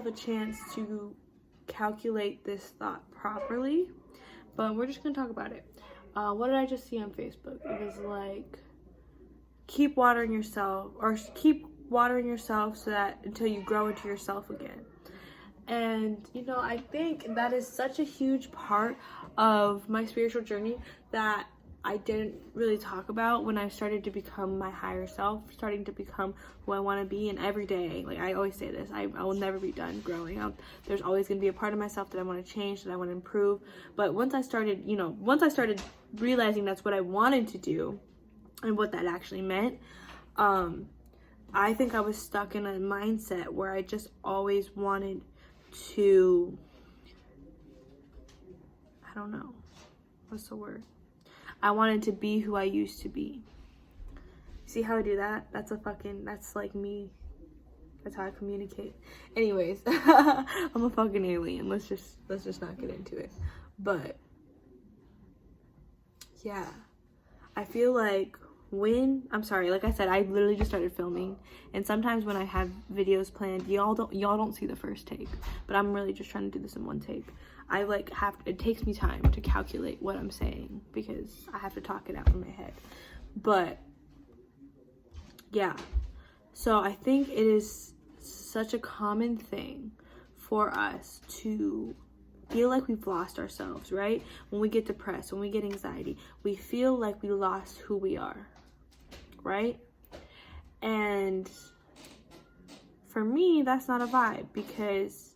A chance to calculate this thought properly, but we're just gonna talk about it. What did I just see on Facebook? It was like, keep watering yourself, or keep watering yourself so that until you grow into yourself again. And you know, I think that is such a huge part of my spiritual journey that I didn't really talk about when I started to become my higher self, starting to become who I want to be. And every day, like I always say this, I will never be done growing up. There's always going to be a part of myself that I want to change, that I want to improve. But once I started realizing that's what I wanted to do and what that actually meant, I think I was stuck in a mindset where I just always wanted to, I don't know, what's the word? I wanted to be who I used to be. See how I do that? That's like me. That's how I communicate. Anyways, I'm a fucking alien. Let's just not get into it. But yeah, I feel like like I said, I literally just started filming, and sometimes when I have videos planned, y'all don't see the first take, but I'm really just trying to do this in one take. It takes me time to calculate what I'm saying because I have to talk it out in my head. But yeah, so I think it is such a common thing for us to feel like we've lost ourselves, right? When we get depressed, when we get anxiety, we feel like we lost who we are, right? And for me, that's not a vibe, because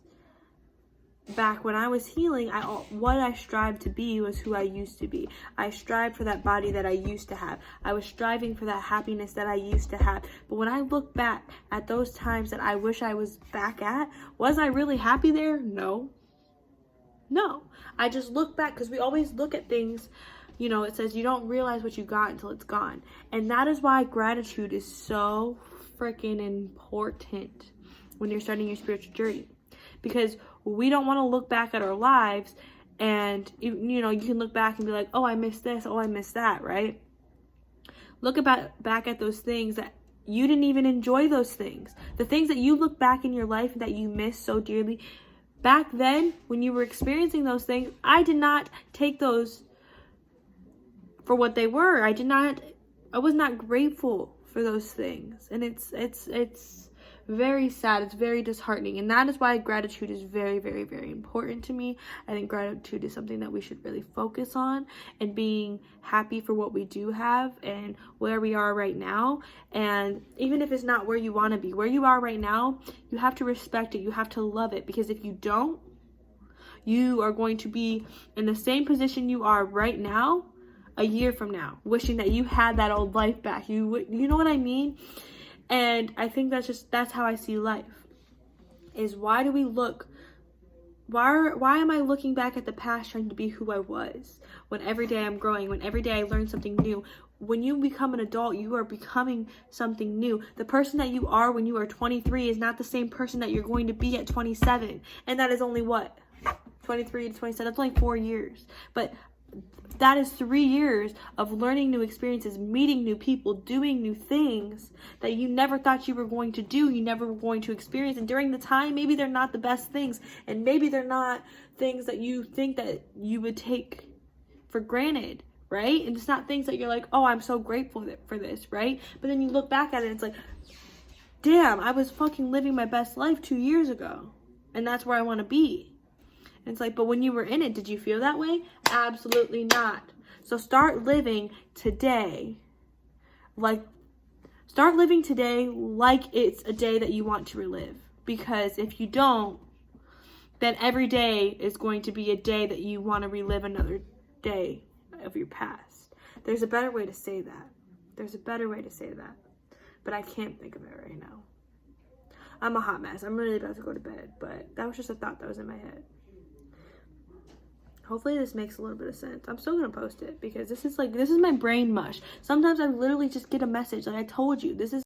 back when I was healing, what I strived to be was who I used to be. I strived for that body that I used to have. I was striving for that happiness that I used to have. But when I look back at those times that I wish I was back at, was I really happy there? No. I just look back, because we always look at things, you know, it says you don't realize what you got until it's gone. And that is why gratitude is so freaking important when you're starting your spiritual journey. Because we don't want to look back at our lives and, you know, you can look back and be like, oh, I missed this, oh, I missed that, right? Look back at those things that you didn't even enjoy those things. The things that you look back in your life that you miss so dearly. Back then, when you were experiencing those things, I did not take those for what they were. I was not grateful for those things. And it's very sad. It's very disheartening. And that is why gratitude is very, very, very important to me. I think gratitude is something that we should really focus on, and being happy for what we do have and where we are right now. And even if it's not where you want to be, where you are right now, you have to respect it. You have to love it, because if you don't, you are going to be in the same position you are right now a year from now, wishing that you had that old life back. You know what I mean? And I think that's how I see life. Is why am I looking back at the past trying to be who I was, when every day I'm growing, when every day I learn something new? When you become an adult, you are becoming something new. The person that you are when you are 23 is not the same person that you're going to be at 27. And that is only what? 23 to 27, that's only 4 years. But that is 3 years of learning new experiences, meeting new people, doing new things that you never thought you were going to do, you never were going to experience. And during the time, maybe they're not the best things, and maybe they're not things that you think that you would take for granted, right? And it's not things that you're like, oh, I'm so grateful for this, right? But then you look back at it and it's like, damn, I was fucking living my best life 2 years ago, and that's where I want to be. And it's like, but when you were in it, did you feel that way? Absolutely not. So start living today like it's a day that you want to relive. Because if you don't, then every day is going to be a day that you want to relive another day of your past. There's a better way to say that. But I can't think of it right now. I'm a hot mess. I'm really about to go to bed. But that was just a thought that was in my head. Hopefully this makes a little bit of sense. I'm still gonna post it because this is my brain mush. Sometimes I literally just get a message, like I told you, this is